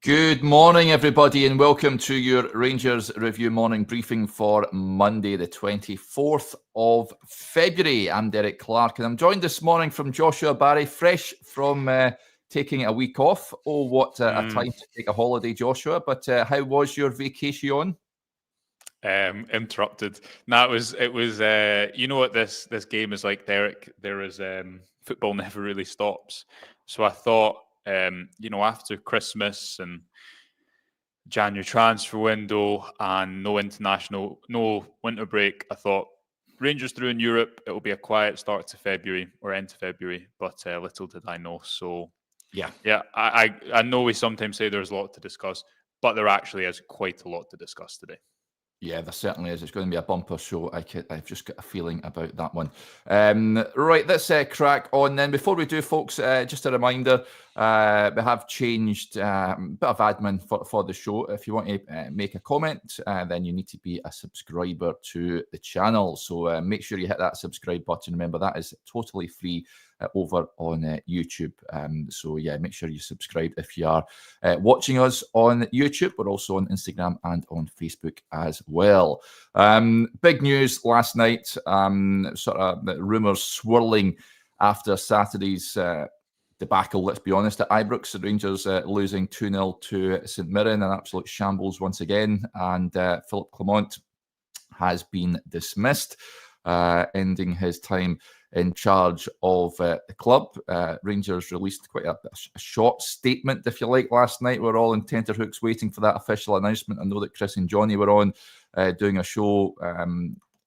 Good morning, everybody, and welcome to your Rangers Review morning briefing for Monday, the 24th of February. I'm Derek Clark, and I'm joined this morning from Joshua Barry, fresh from taking a week off. Oh, what a time to take a holiday, Joshua. But how was your vacation? Interrupted. No, it was. You know what this game is like, Derek. There is football never really stops. So I thought, after Christmas and January transfer window and no winter break, I thought Rangers through in Europe. It will be a quiet start to February or end to February, but little did I know. So yeah. I know we sometimes say there's a lot to discuss, but there actually is quite a lot to discuss today. Yeah, there certainly is. It's going to be a bumper show. I've just got a feeling about that one. Right, let's crack on then. Before we do, folks, just a reminder, we have changed a bit of admin for the show. If you want to make a comment, then you need to be a subscriber to the channel. So make sure you hit that subscribe button. Remember, that is totally free over on YouTube. So yeah, make sure you subscribe if you are watching us on YouTube. We're also on Instagram and on Facebook as well. Big news last night, sort of rumours swirling after Saturday's debacle, let's be honest, at Ibrox. The Rangers losing 2-0 to St Mirren, an absolute shambles once again, and Philippe Clement has been dismissed, ending his time in charge of the club. Rangers released quite a short statement, if you like, last night. We're all in tenterhooks waiting for that official announcement. I know that Chris and Johnny were on doing a show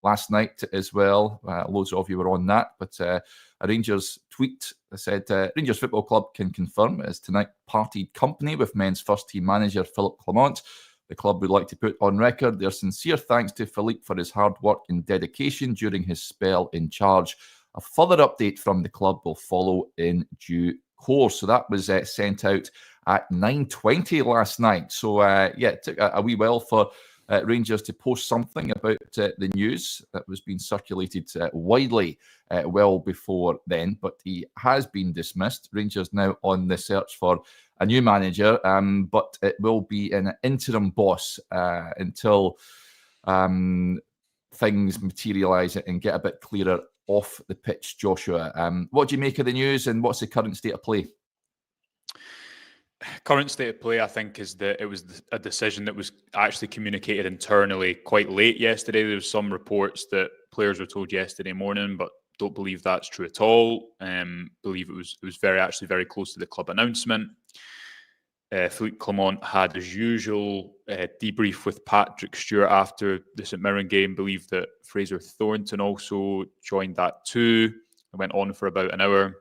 last night as well. Loads of you were on that, but a Rangers tweet said, Rangers Football Club can confirm it is tonight parted company with men's first team manager Philippe Clement. The club would like to put on record their sincere thanks to Philippe for his hard work and dedication during his spell in charge. A further update from the club will follow in due course. So that was sent out at 9:20 last night. So yeah, it took a wee while for Rangers to post something about the news that was being circulated widely well before then. But he has been dismissed. Rangers now on the search for a new manager, but it will be an interim boss until things materialise and get a bit clearer off the pitch. Joshua, what do you make of the news, and what's the current state of play? Current state of play, I think, is that it was a decision that was actually communicated internally quite late yesterday. There was some reports that players were told yesterday morning, but don't believe that's true at all. Believe it was very close to the club announcement. Philippe Clement had, as usual, debrief with Patrick Stewart after the St Mirren game. Believe that Fraser Thornton also joined that too. It went on for about an hour.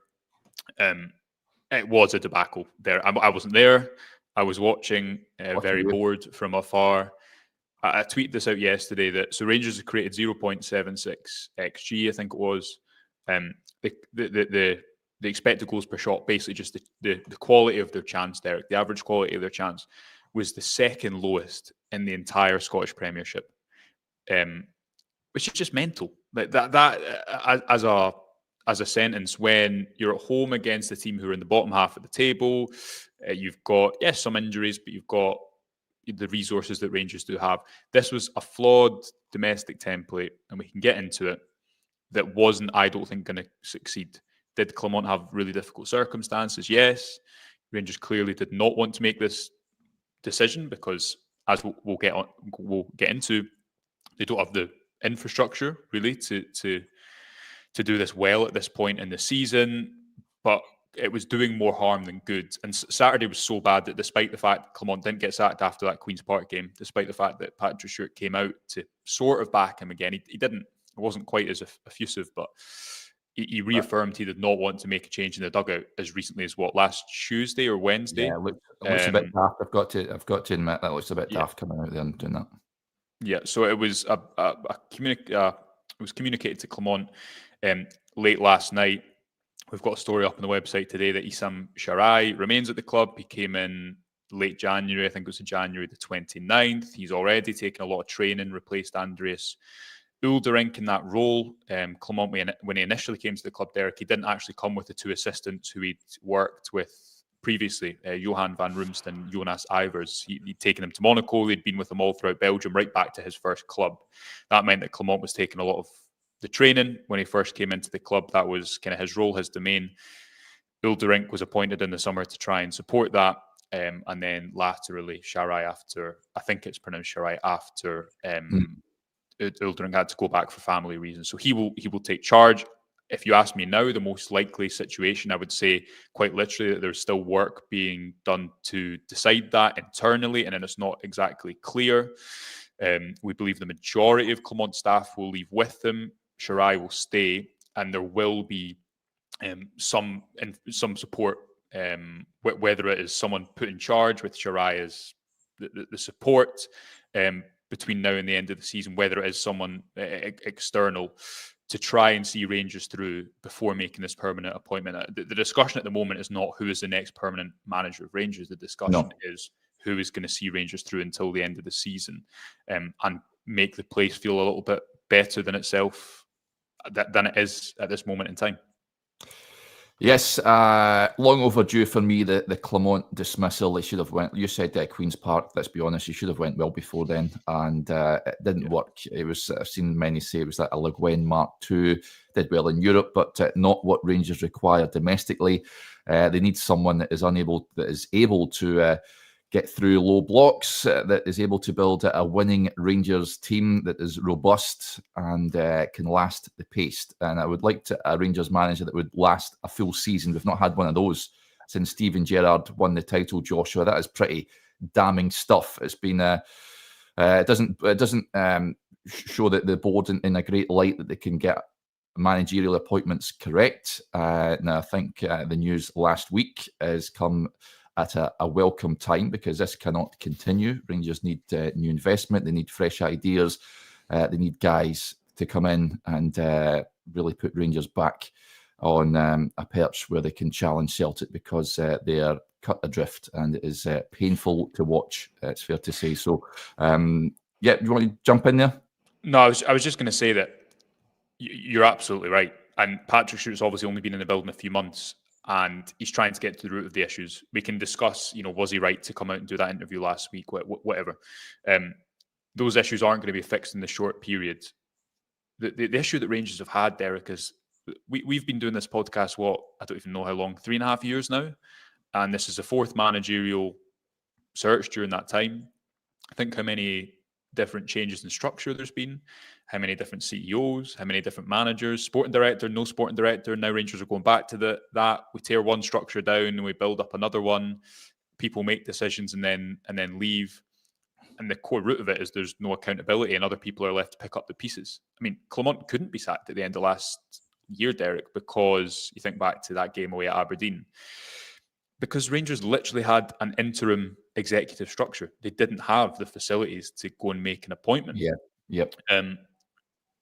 It was a debacle there. I wasn't there. I was watching, very bored from afar. I tweeted this out yesterday that so Rangers have created 0.76 XG, I think it was. The expected goals per shot, basically just the quality of their chance, Derek, the average quality of their chance was the second lowest in the entire Scottish Premiership, which is just mental. Like that as a sentence, when you're at home against a team who are in the bottom half of the table, you've got, yes, some injuries, but you've got the resources that Rangers do have. This was a flawed domestic template, and we can get into it, that wasn't, I don't think, going to succeed. Did Clement have really difficult circumstances? Yes. Rangers clearly did not want to make this decision because, as we'll get into, they don't have the infrastructure really to do this well at this point in the season. But it was doing more harm than good. And Saturday was so bad that despite the fact Clement didn't get sacked after that Queen's Park game, despite the fact that Patrick Stewart came out to sort of back him again, he didn't. It wasn't quite as effusive, but he reaffirmed he did not want to make a change in the dugout as recently as last Tuesday or Wednesday. Yeah, it looks a bit daft. I've got to admit that looks a bit daft coming out there and doing that. Yeah, so it was communicated to Clement late last night. We've got a story up on the website today that Issam Charai remains at the club. He came in late January, I think it was January the 29th. He's already taken a lot of training, replaced Andreas Ulderink in that role. Clement, when he initially came to the club, Derek, he didn't actually come with the two assistants who he'd worked with previously. Johan van Roomsten, Jonas Ivers, he'd taken him to Monaco. They'd been with him all throughout Belgium, right back to his first club. That meant that Clement was taking a lot of the training when he first came into the club. That was kind of his role, his domain. Ulderink was appointed in the summer to try and support that. And then laterally, Charai after, I think it's pronounced Charai, after Ulderink had to go back for family reasons. So he will take charge. If you ask me now, the most likely situation, I would say quite literally that there's still work being done to decide that internally, and then it's not exactly clear. We believe the majority of Clement staff will leave with them. Charai will stay, and there will be some support, whether it is someone put in charge with Charai as the support between now and the end of the season, whether it is someone external to try and see Rangers through before making this permanent appointment. The discussion at the moment is not who is the next permanent manager of Rangers. The discussion is who is going to see Rangers through until the end of the season and make the place feel a little bit better than itself, than it is at this moment in time. Yes, long overdue for me, the Clement dismissal. They should have went, you said Queen's Park, let's be honest, you should have went well before then, and it didn't work. It was, I've seen many say it was like a Le Guin Mark II, did well in Europe, but not what Rangers require domestically. They need someone that is able to get through low blocks, that is able to build a winning Rangers team that is robust and can last the pace. And I would like a Rangers manager that would last a full season. We've not had one of those since Steven Gerrard won the title, Joshua. That is pretty damning stuff. It's been it doesn't show that the board in a great light that they can get managerial appointments correct. Now I think the news last week has come at a welcome time, because this cannot continue. Rangers need new investment. They need fresh ideas. They need guys to come in and really put Rangers back on a perch where they can challenge Celtic, because they are cut adrift and it is painful to watch, it's fair to say. So, you want to jump in there? No, I was just going to say that you're absolutely right. And Patrick Stewart's obviously only been in the building a few months, and he's trying to get to the root of the issues. We can discuss, was he right to come out and do that interview last week, whatever. Those issues aren't going to be fixed in the short period. The issue that Rangers have had, Derek, is we've been doing this podcast, I don't even know how long, 3.5 years now. And this is the fourth managerial search during that time. I think how many different changes in structure there's been, how many different CEOs, how many different managers, sporting director, no sporting director. Now Rangers are going back to that. We tear one structure down and we build up another one. People make decisions and then leave. And the core root of it is there's no accountability and other people are left to pick up the pieces. I mean, Clement couldn't be sacked at the end of last year, Derek, because you think back to that game away at Aberdeen. Because Rangers literally had an interim executive structure. They didn't have the facilities to go and make an appointment. Yeah. Yep.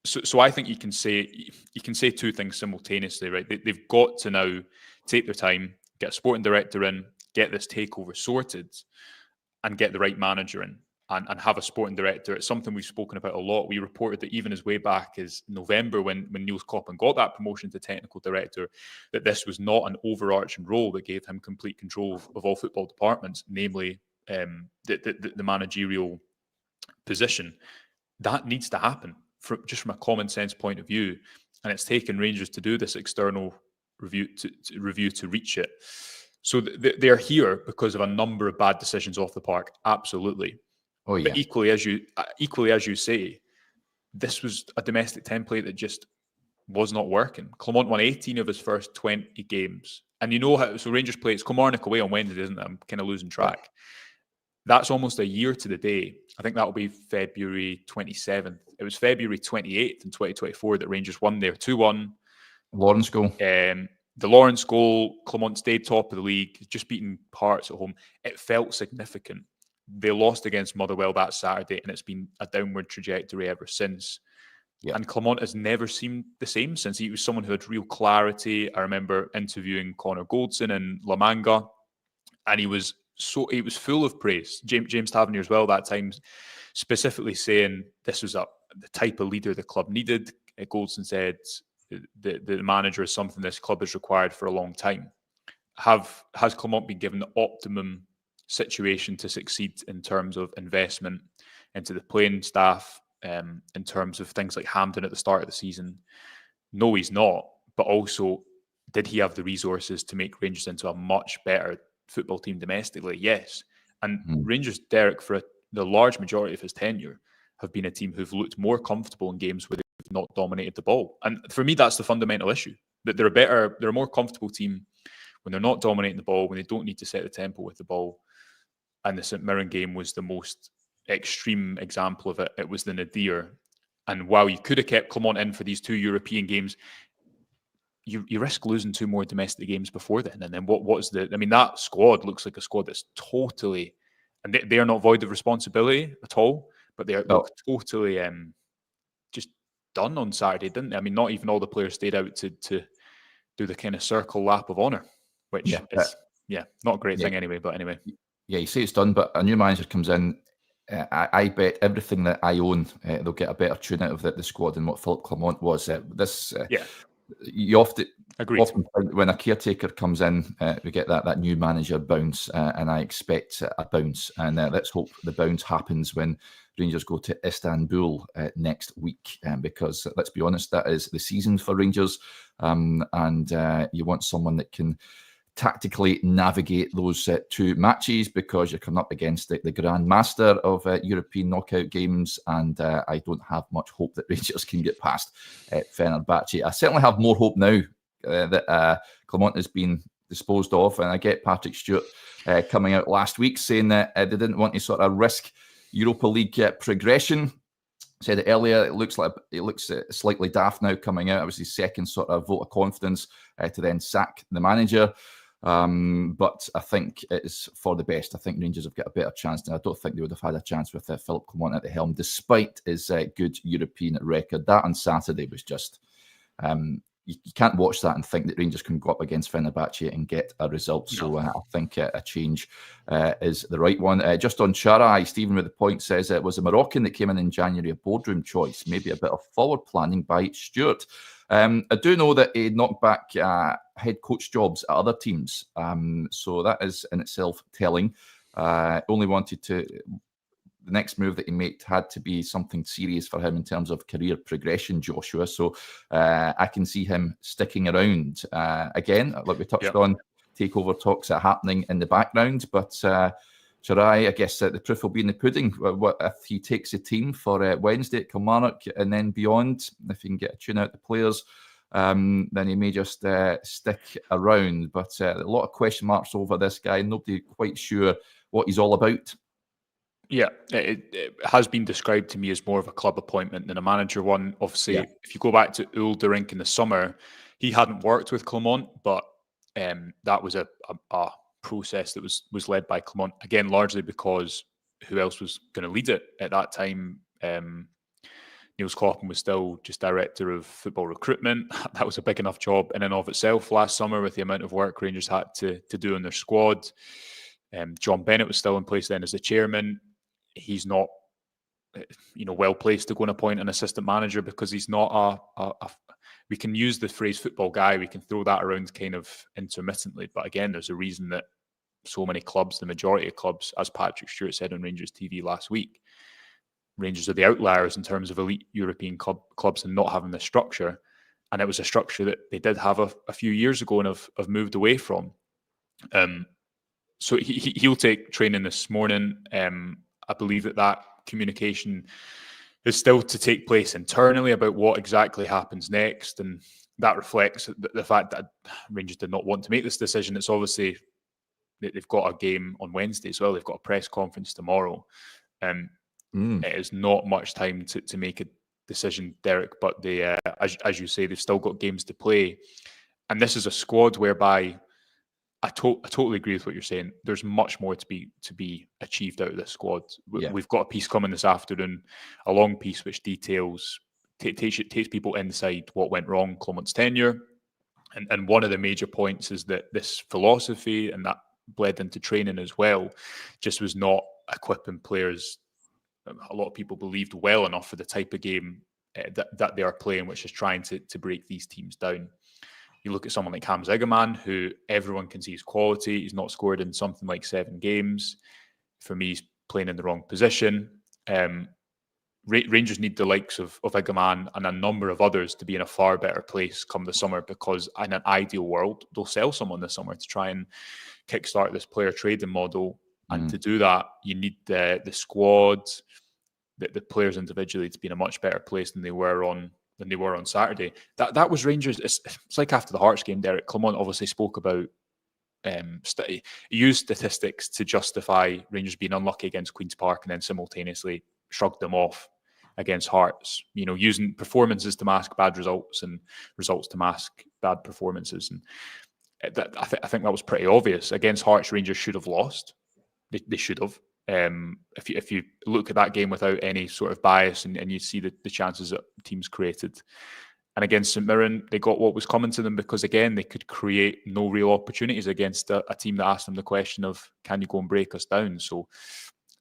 So I think you can say two things simultaneously, right? They've got to now take their time, get a sporting director in, get this takeover sorted, and get the right manager in, and have a sporting director. It's something we've spoken about a lot. We reported that even as way back as November, when Niels Koppen got that promotion to technical director, that this was not an overarching role that gave him complete control of all football departments, namely the managerial position. That needs to happen just from a common sense point of view, and it's taken Rangers to do this external review to reach it. So they're here because of a number of bad decisions off the park, absolutely. Oh yeah. But equally as you say, this was a domestic template that just was not working. Clement won 18 of his first 20 games, and you know how. So Rangers play, it's Kilmarnock away on Wednesday, isn't it? I'm kind of losing track. Yeah. That's almost a year to the day. I think that will be February 27th. It was February 28th in 2024 that Rangers won there 2-1. Lawrence goal. The Lawrence goal, Clement stayed top of the league, just beating Hearts at home. It felt significant. They lost against Motherwell that Saturday, and it's been a downward trajectory ever since. Yeah. And Clement has never seemed the same since. He was someone who had real clarity. I remember interviewing Connor Goldson and La Manga, and he was full of praise. James Tavernier as well that time, specifically saying this was the type of leader the club needed. Goldson said the manager is something this club has required for a long time. has Clement been given the optimum situation to succeed in terms of investment into the playing staff, in terms of things like Hampden at the start of the season? No, he's not. But also, did he have the resources to make Rangers into a much better football team domestically? Yes. And Rangers, Derek, for the large majority of his tenure, have been a team who've looked more comfortable in games where they've not dominated the ball. And for me, that's the fundamental issue. That they're a more comfortable team when they're not dominating the ball, when they don't need to set the tempo with the ball. And the St Mirren game was the most extreme example of it. It was the nadir. And while you could have kept Clement in for these 2 European games, you risk losing 2 more domestic games before then. And then what's the... I mean, that squad looks like a squad that's totally... And they are not void of responsibility at all, but they look totally just done on Saturday, didn't they? I mean, not even all the players stayed out to do the kind of circle lap of honour, which is not a great thing anyway, but anyway. Yeah, you say it's done, but a new manager comes in. I bet everything that I own, they'll get a better tune out of the squad than what Philippe Clement was. You often find when a caretaker comes in, we get that new manager bounce, and I expect a bounce. And let's hope the bounce happens when Rangers go to Istanbul next week, because let's be honest, that is the season for Rangers, and you want someone that can tactically navigate those 2 matches, because you're coming up against the Grand Master of European knockout games, and I don't have much hope that Rangers can get past Fenerbahce. I certainly have more hope now that Clement has been disposed of, and I get Patrick Stewart coming out last week saying that they didn't want to sort of risk Europa League progression. Said it earlier, it looks slightly daft now coming out. It was his second sort of vote of confidence to then sack the manager. But I think it is for the best. I think Rangers have got a better chance. And I don't think they would have had a chance with Philippe Clement at the helm, despite his good European record. That on Saturday was just... you can't watch that and think that Rangers can go up against Fenerbahce and get a result. No. So I think a change is the right one. Just on Charai, Stephen with the point says it was a Moroccan that came in January, a boardroom choice, maybe a bit of forward planning by Stewart. I do know that he knocked back head coach jobs at other teams. So that is in itself telling. Only wanted to... The next move that he made had to be something serious for him in terms of career progression, Joshua. So I can see him sticking around. Again, like we touched on, takeover talks are happening in the background. But Charai, I guess the proof will be in the pudding. What if he takes a team for Wednesday at Kilmarnock and then beyond? If he can get a tune out the players, then he may just stick around. But a lot of question marks over this guy. Nobody quite sure what he's all about. Yeah, it has been described to me as more of a club appointment than a manager one. Obviously, if you go back to Ulderink in the summer, he hadn't worked with Clement, but that was a process that was led by Clement, again, largely because who else was going to lead it at that time? Niels Kloppen was still just director of football recruitment. That was a big enough job in and of itself last summer with the amount of work Rangers had to do in their squad. John Bennett was still in place then as the chairman. He's not, well placed to go and appoint an assistant manager because he's not we can use the phrase football guy. We can throw that around kind of intermittently. But again, there's a reason that so many clubs, the majority of clubs, as Patrick Stewart said on Rangers TV last week, Rangers are the outliers in terms of elite European clubs and not having the structure. And it was a structure that they did have a few years ago and have moved away from. So he'll take training this morning. I believe that communication is still to take place internally about what exactly happens next. And that reflects the fact that Rangers did not want to make this decision. It's obviously they've got a game on Wednesday as well. They've got a press conference tomorrow. It is not much time to make a decision, Derek, but they, as you say, they've still got games to play. And this is a squad whereby I totally agree with what you're saying. There's much more to be achieved out of this squad. We've got a piece coming this afternoon, a long piece which details, takes people inside what went wrong Clement's tenure. And one of the major points is that this philosophy, and that bled into training as well, just was not equipping players, a lot of people believed, well enough for the type of game that they are playing, which is trying to break these teams down. You look at someone like Clement SACKED, who everyone can see his quality. He's not scored in something like 7 games. For me, he's playing in the wrong position. Rangers need the likes of Igaman and a number of others to be in a far better place come the summer, because in an ideal world, they'll sell someone this summer to try and kickstart this player trading model. And to do that, you need the squad, the players individually to be in a much better place than they were on Saturday. That was Rangers. It's like after the Hearts game, Derek Clement obviously spoke about he used statistics to justify Rangers being unlucky against Queen's Park, and then simultaneously shrugged them off against Hearts, using performances to mask bad results and results to mask bad performances. And I think that was pretty obvious. Against Hearts, Rangers should have lost. They should have. If you look at that game without any sort of bias and you see the chances that teams created. And against St Mirren, they got what was coming to them, because, again, they could create no real opportunities against a team that asked them the question of, can you go and break us down? So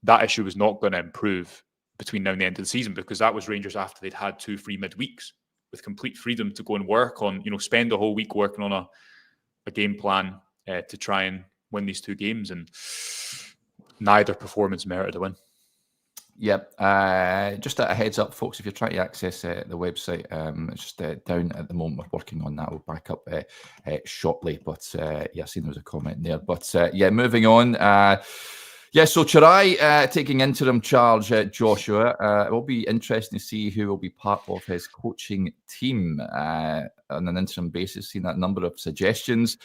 that issue was not going to improve between now and the end of the season, because that was Rangers after they'd had 2 free midweeks with complete freedom to go and work on, spend a whole week working on a game plan to try and win these 2 games. And neither performance merited a win. Yep. Just a heads up, folks, if you're trying to access the website, it's just down at the moment. We're working on that. We'll back up shortly. But yeah, I seen there was a comment there. But yeah, moving on. So Charai taking interim charge, Joshua. It will be interesting to see who will be part of his coaching team on an interim basis. Seen that number of suggestions.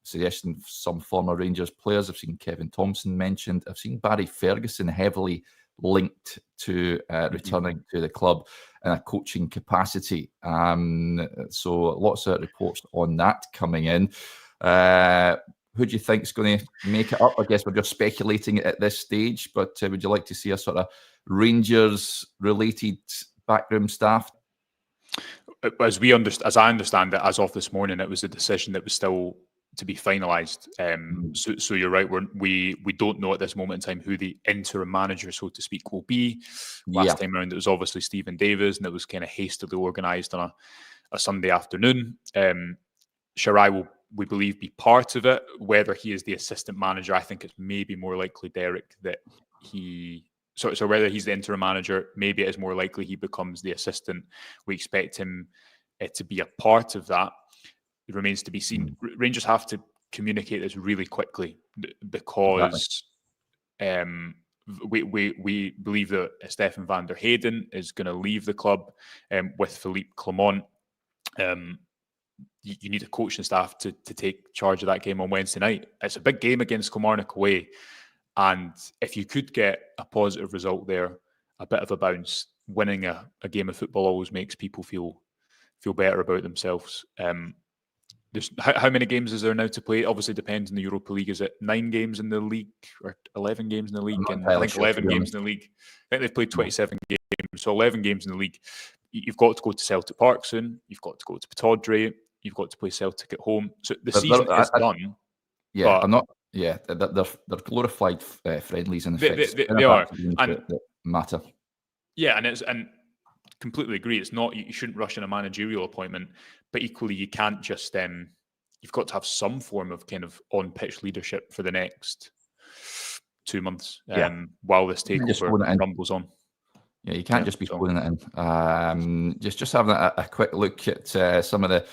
Suggesting some former Rangers players. I've seen Kevin Thompson mentioned. I've seen Barry Ferguson heavily linked to returning to the club in a coaching capacity. So lots of reports on that coming in. Who do you think is going to make it up? I guess we're just speculating at this stage, but would you like to see a sort of Rangers-related backroom staff? As I understand it, as of this morning, it was a decision that was still to be finalised. So you're right. We don't know at this moment in time who the interim manager, so to speak, will be. Last time around, it was obviously Stephen Davis, and it was kind of hastily organised on a Sunday afternoon. Charai will, we believe, be part of it. Whether he is the assistant manager, I think it's maybe more likely, Derek, that he... So whether he's the interim manager, maybe it is more likely he becomes the assistant. We expect him to be a part of that. It remains to be seen. Rangers have to communicate this really quickly, because we believe that Stefan van der Heyden is going to leave the club with Philippe Clement. You need a coaching staff to take charge of that game on Wednesday night. It's a big game against Kilmarnock away. And if you could get a positive result there, a bit of a bounce, winning a game of football always makes people feel better about themselves. There's how many games is there now to play? It obviously depends on the Europa League. Is it 9 games in the league or 11 games in the league? And I think 11 games in the league. I think they've played 27 games, so 11 games in the legue. You've got to go to Celtic Park soon. You've got to go to Pittodrie. You've got to play Celtic at home. So the season is done. Yeah, I'm not. Yeah, they're glorified friendlies in the they are, and that matter. Yeah, and completely agree. It's not, you shouldn't rush in a managerial appointment, but equally you can't just you've got to have some form of kind of on-pitch leadership for the next 2 months while this takeover rumbles on. Yeah, you can't just be phoning it in. Just having a quick look at some of the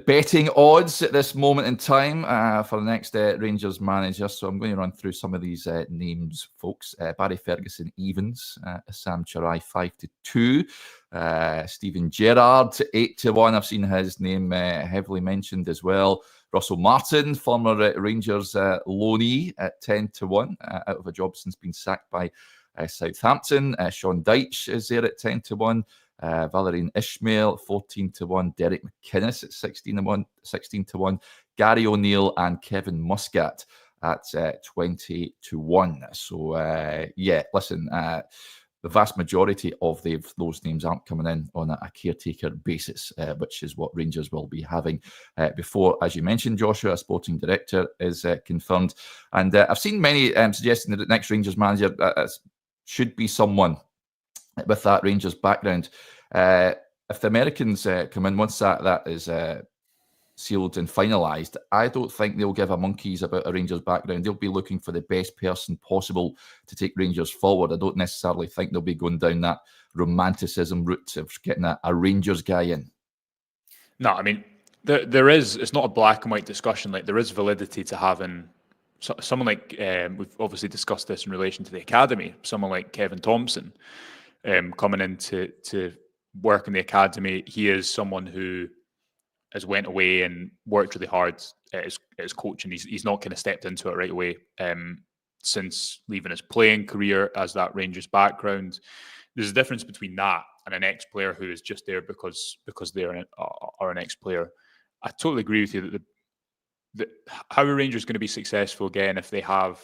betting odds at this moment in time for the next Rangers manager. So I'm going to run through some of these names, folks. Barry Ferguson evens, Issam Charai 5-2, Stephen Gerrard 8-1. I've seen his name heavily mentioned as well. Russell Martin, former Rangers loanee, at 10-1, out of a job since being sacked by Southampton. Sean Dyche is there at 10-1. Valérien Ismaël 14-1, Derek McInnes at 16-1, Gary O'Neill and Kevin Muscat at 20-1. So listen, the vast majority of those names aren't coming in on a caretaker basis, which is what Rangers will be having before, as you mentioned, Joshua, a sporting director is confirmed. And I've seen many suggesting that the next Rangers manager should be someone with that Rangers background. if the Americans come in, once that is sealed and finalised, I don't think they'll give a monkeys about a Rangers background. They'll be looking for the best person possible to take Rangers forward. I don't necessarily think they'll be going down that romanticism route of getting a Rangers guy in. No, I mean, there is, it's not a black and white discussion. Like, there is validity to having someone like, we've obviously discussed this in relation to the academy, someone like Kevin Thompson coming in to work in the academy. He is someone who has went away and worked really hard at his coaching. He's not kind of stepped into it right away since leaving his playing career as that Rangers background. There's a difference between that and an ex-player who is just there because they are an ex-player. I totally agree with you that how are Rangers going to be successful again if they have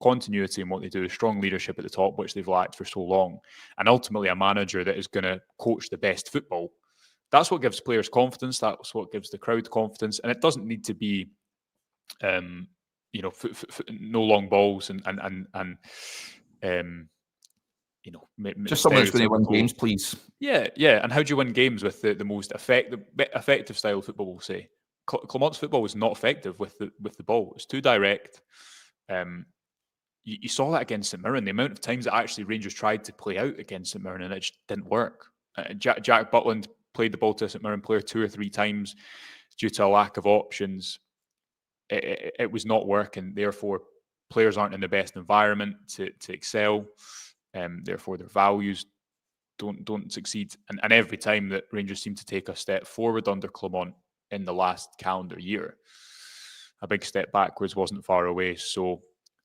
continuity in what they do, strong leadership at the top, which they've lacked for so long, and ultimately a manager that is going to coach the best football. That's what gives players confidence. That's what gives the crowd confidence, and it doesn't need to be, no long balls and just someone who's going to win games, please. Yeah. And how do you win games with the most effective style of football? We'll say Clement's football was not effective with the ball. It was too direct. You saw that against St Mirren. The amount of times that actually Rangers tried to play out against St Mirren and it just didn't work. Jack Butland played the ball to a St Mirren player 2 or 3 times due to a lack of options. It was not working. Therefore, players aren't in the best environment to excel. Therefore, their values don't succeed. And every time that Rangers seem to take a step forward under Clement in the last calendar year, a big step backwards wasn't far away. So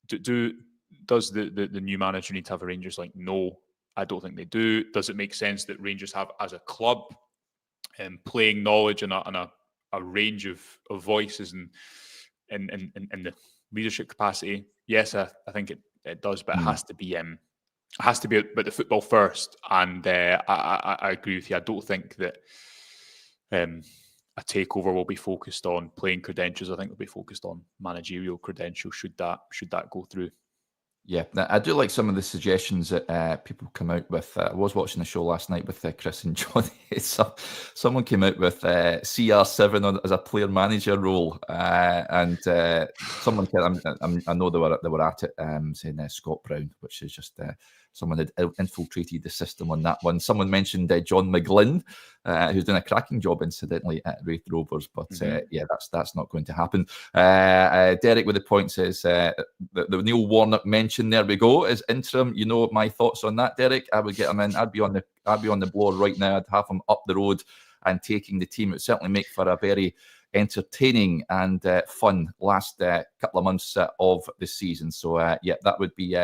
does the new manager need to have a Rangers like? No, I don't think they do. Does it make sense that Rangers have, as a club, playing knowledge and a range of voices and in the leadership capacity? Yes, I think it does, but it has to be about the football first. And I agree with you. I don't think that a takeover will be focused on playing credentials. I think it'll be focused on managerial credentials should that go through. Yeah, I do like some of the suggestions that people come out with. I was watching the show last night with Chris and Johnny. Someone came out with CR7 as a player manager role, and someone said, I know they were at it, saying Scott Brown, which is just someone had infiltrated the system on that one. Someone mentioned John McGlynn, who's done a cracking job, incidentally, at Wraith Rovers, but yeah, that's not going to happen. Derek with the point says the Neil Warnock mention, there we go, is interim. You know my thoughts on that, Derek. I would get him in. I'd be on the blower right now. I'd have him up the road and taking the team. It would certainly make for a very entertaining and fun last couple of months of the season. So yeah, that would be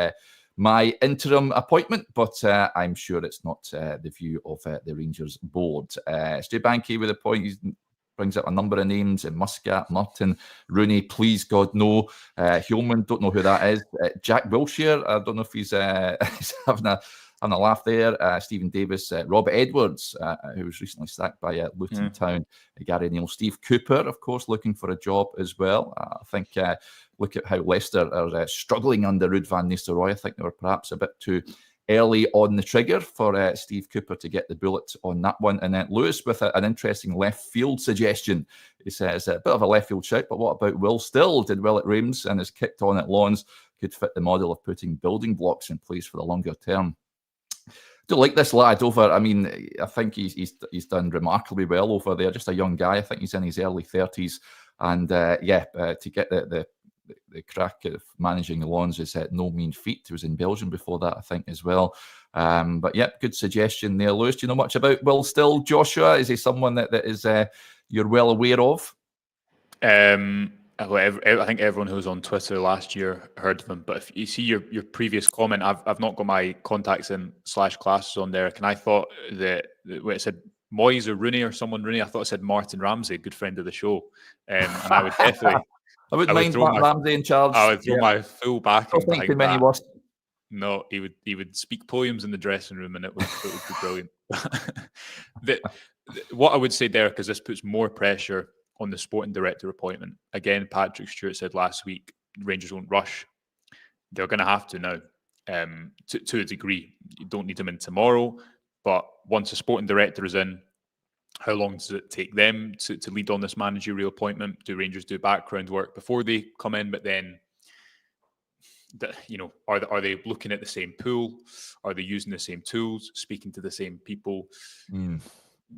my interim appointment, but I'm sure it's not the view of the Rangers board. Stu Banky with a point. He brings up a number of names: Muscat, Martin, Rooney. Please God, no. Hillman, don't know who that is. Jack Wilshere, I don't know if he's having a laugh there. Stephen Davis, Rob Edwards, who was recently sacked by Luton Town. Gary Neal, Steve Cooper, of course, looking for a job as well. I think look at how Leicester are struggling under Ruud van Nistelrooy. I think they were perhaps a bit too early on the trigger for Steve Cooper to get the bullet on that one. And then Lewis with an interesting left field suggestion. He says a bit of a left field shout, but what about Will Still? Did well at Reims and has kicked on at Lawns. Could fit the model of putting building blocks in place for the longer term. Do like this lad over. I mean, I think he's done remarkably well over there. Just a young guy. I think he's in his early 30s, and to get the crack of managing the Lawns is no mean feat. He was in Belgium before that, I think, as well. But yeah, good suggestion there, Lewis. Do you know much about Will Still, Joshua? Is he someone that is you're well aware of? I think everyone who was on Twitter last year heard of him. But if you see your previous comment, I've not got my contacts in /classes on there. And I thought that where it said Moyes or Rooney or someone Rooney, I thought it said Martin Ramsey, good friend of the show. And I would definitely... I wouldn't mind Martin Ramsey in charge. I would throw my full backing behind that. Was. No, he would speak poems in the dressing room, and it would be brilliant. What I would say, Derek, is this puts more pressure on the sporting director appointment. Again, Patrick Stewart said last week, Rangers won't rush. They're going to have to now, to a degree. You don't need them in tomorrow, but once a sporting director is in, How long does it take them to lead on this managerial appointment? Do Rangers do background work before they come in? But then, are they looking at the same pool? Are they using the same tools? Speaking to the same people?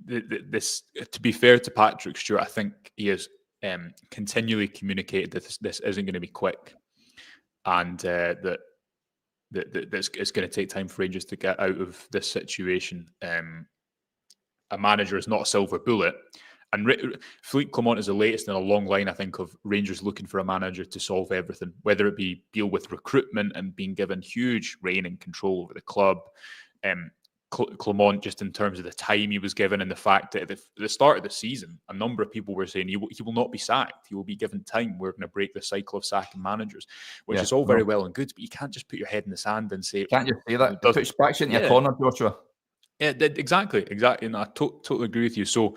This, to be fair to Patrick Stewart, I think he has continually communicated that this isn't going to be quick, and that it's going to take time for Rangers to get out of this situation. A manager is not a silver bullet. And Philippe Clement is the latest in a long line, I think, of Rangers looking for a manager to solve everything, whether it be deal with recruitment and being given huge reign and control over the club. Clement, just in terms of the time he was given and the fact that at the start of the season, a number of people were saying he will not be sacked. He will be given time. We're going to break the cycle of sacking managers, which is all very well and good, but you can't just put your head in the sand and say... Can't you say that? It puts back into your corner, Joshua. Yeah, exactly. And I totally agree with you. So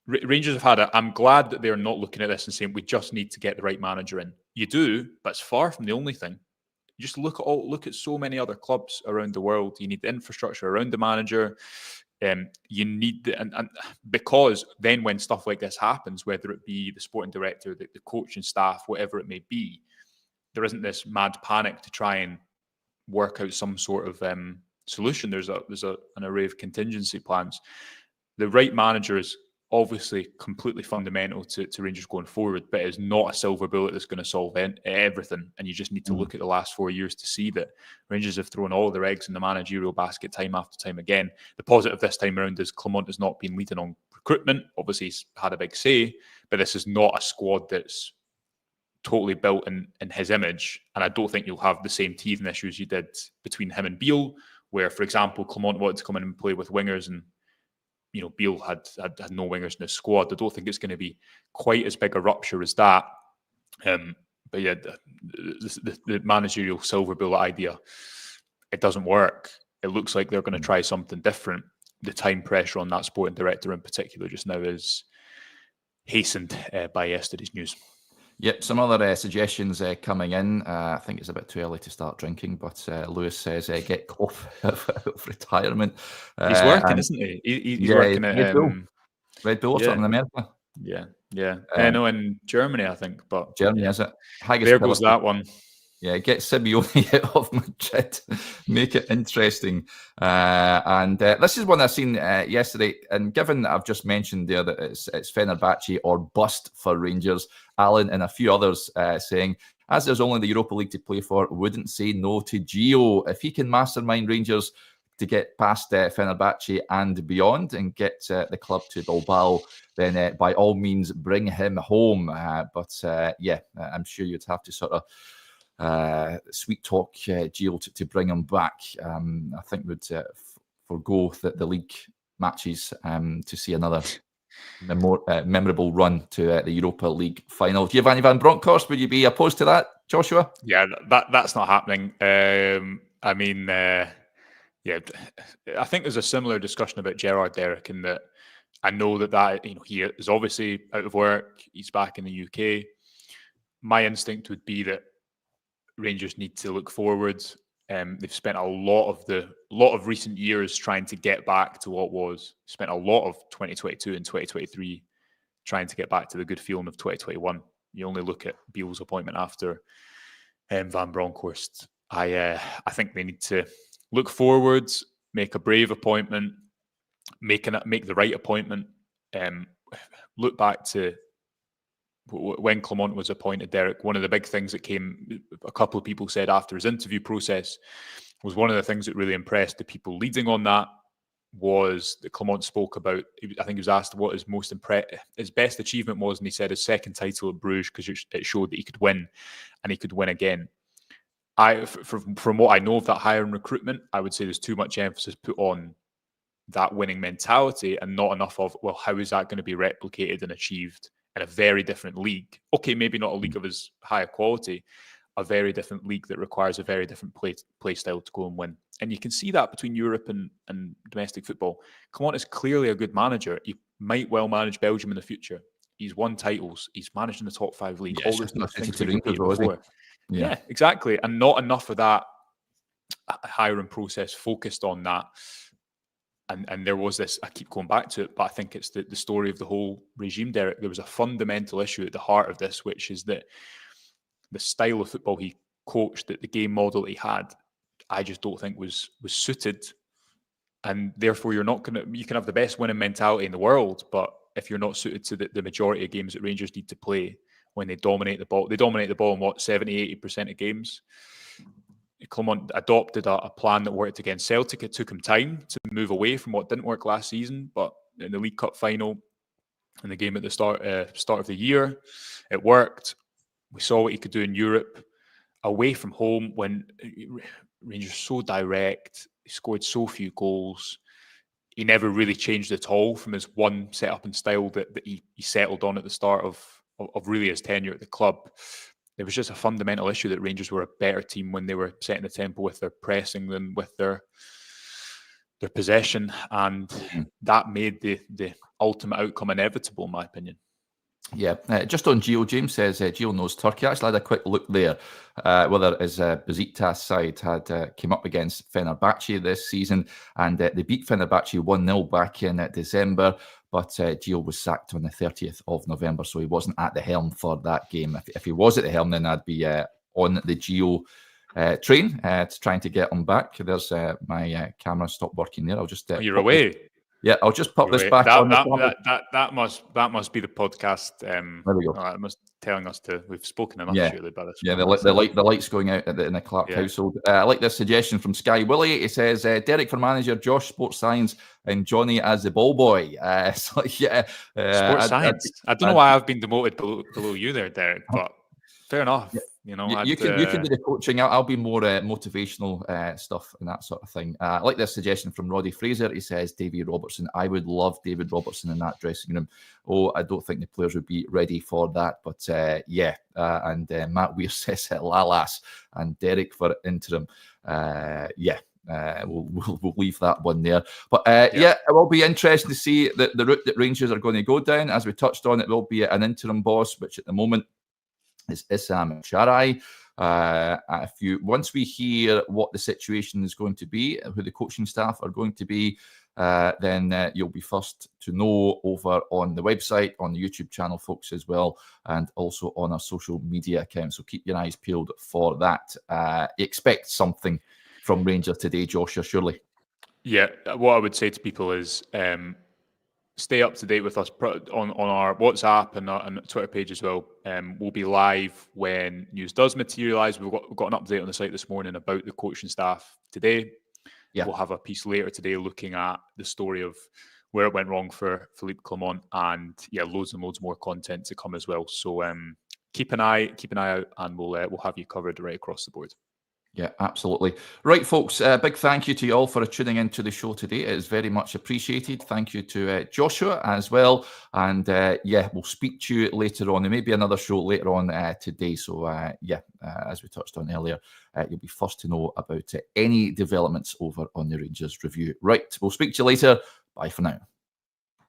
Rangers have had I'm glad that they're not looking at this and saying we just need to get the right manager in. You do, but it's far from the only thing. You just look at so many other clubs around the world. You need the infrastructure around the manager. You need and because then when stuff like this happens, whether it be the sporting director, the coaching staff, whatever it may be, there isn't this mad panic to try and work out some sort of solution. There's an array of contingency plans. The right manager is obviously completely fundamental to Rangers going forward, but it's not a silver bullet that's going to solve everything. And you just need to look at the last 4 years to see that Rangers have thrown all their eggs in the managerial basket time after time again. The positive this time around is Clement has not been leading on recruitment. Obviously, he's had a big say, but this is not a squad that's totally built in his image. And I don't think you'll have the same teething issues you did between him and Beale, where, for example, Clement wanted to come in and play with wingers and Beale had no wingers in his squad. I don't think it's going to be quite as big a rupture as that. But yeah, the managerial silver bullet idea, it doesn't work. It looks like they're going to try something different. The time pressure on that sporting director in particular just now is hastened by yesterday's news. Yep, some other suggestions coming in. I think it's a bit too early to start drinking, but Lewis says get Klopp out of retirement. He's working, isn't he? He's working at Red Bull or something in America. Yeah. No, in Germany, I think. But Germany, is it? There goes that one. Yeah, get Simeone out of Madrid. Make it interesting. And this is one I've seen yesterday. And given that I've just mentioned there that it's Fenerbahce or bust for Rangers, Alan and a few others saying, as there's only the Europa League to play for, wouldn't say no to Gio. If he can mastermind Rangers to get past Fenerbahce and beyond and get the club to Bilbao, then by all means bring him home. But I'm sure you'd have to sort of sweet talk Gio to bring him back. I think would forego the league matches to see another memorable run to the Europa League final. Giovanni Van Bronckhorst, would you be opposed to that, Joshua? Yeah, that's not happening. I think there's a similar discussion about Gerard Derrick in that I know that he is obviously out of work. He's back in the UK. My instinct would be that Rangers need to look forwards. They've spent a lot of recent years trying to get back to what was. Spent a lot of 2022 and 2023 trying to get back to the good feeling of 2021. You only look at Beale's appointment after Van Bronckhorst. I think they need to look forwards, make a brave appointment, make the right appointment. Look back to when Clement was appointed, Derek. One of the big things that a couple of people said after his interview process was one of the things that really impressed the people leading on that was that Clement spoke about. I think he was asked what his best achievement was, and he said his second title at Bruges because it showed that he could win, and he could win again. From what I know of that hire and recruitment, I would say there's too much emphasis put on that winning mentality and not enough of, well, how is that going to be replicated and achieved in a very different league? Okay, maybe not a league of as high a quality, a very different league that requires a very different play style to go and win. And you can see that between Europe and domestic football. Clement is clearly a good manager. He might well manage Belgium in the future. He's won titles. He's managed in the top 5 league. Yes, all those things before. Yeah, exactly. And not enough of that hiring process focused on that. And there was this, I keep going back to it, but I think it's the story of the whole regime, Derek. There was a fundamental issue at the heart of this, which is that the style of football he coached, that the game model he had, I just don't think was suited. And therefore, you can have the best winning mentality in the world, but if you're not suited to the majority of games that Rangers need to play when they dominate the ball in what, 70-80% of games. Clement adopted a plan that worked against Celtic. It took him time to move away from what didn't work last season, but in the League Cup final, in the game at the start of the year, it worked. We saw what he could do in Europe. Away from home, when Rangers are so direct, he scored so few goals. He never really changed at all from his one setup and style that he settled on at the start of really his tenure at the club. There was just a fundamental issue that Rangers were a better team when they were setting the tempo with their pressing than with their possession, and that made the ultimate outcome inevitable, in my opinion. Yeah, just on Gio, James says Gio knows Turkey. I actually had a quick look there, whether his Besiktas side had came up against Fenerbahce this season, and they beat Fenerbahce 1-0 back in December, but Gio was sacked on the 30th of November, so he wasn't at the helm for that game. If he was at the helm, then I'd be on the Gio train trying to get him back. There's my camera stopped working there. I'll just... you're away. Yeah, I'll just pop this back on. That must be the podcast. There we go. It must telling us to. We've spoken enough surely about this. Yeah, the lights going out in the Clark household. I like this suggestion from Sky Willie. He says Derek for manager, Josh sports science, and Johnny as the ball boy. So yeah, sports science. I don't know why I've been demoted below you there, Derek, but fair enough. Yeah. You know, you can do the coaching. I'll be more motivational stuff and that sort of thing. I like this suggestion from Roddy Fraser. He says David Robertson. I would love David Robertson in that dressing room. Oh, I don't think the players would be ready for that. But yeah, and Matt Weir says Lalas and Derek for interim. Yeah. We'll leave that one there. But yeah, it will be interesting to see the route that Rangers are going to go down. As we touched on, it will be an interim boss, which at the moment is Issam Charai. Once we hear what the situation is going to be, who the coaching staff are going to be, then you'll be first to know over on the website, on the YouTube channel, folks, as well, and also on our social media accounts. So keep your eyes peeled for that. Expect something from Rangers today, Joshua, surely. Yeah, what I would say to people is stay up to date with us on our WhatsApp and Twitter page as well. We'll be live when news does materialise. We've got an update on the site this morning about the coaching staff today. Yeah. We'll have a piece later today looking at the story of where it went wrong for Philippe Clement, and yeah, loads and loads more content to come as well. So keep an eye out, and we'll have you covered right across the board. Yeah, absolutely. Right, folks, big thank you to you all for tuning into the show today. It is very much appreciated. Thank you to Joshua as well. And yeah, we'll speak to you later on. There may be another show later on today. So yeah, as we touched on earlier, you'll be first to know about any developments over on the Rangers Review. Right, we'll speak to you later. Bye for now.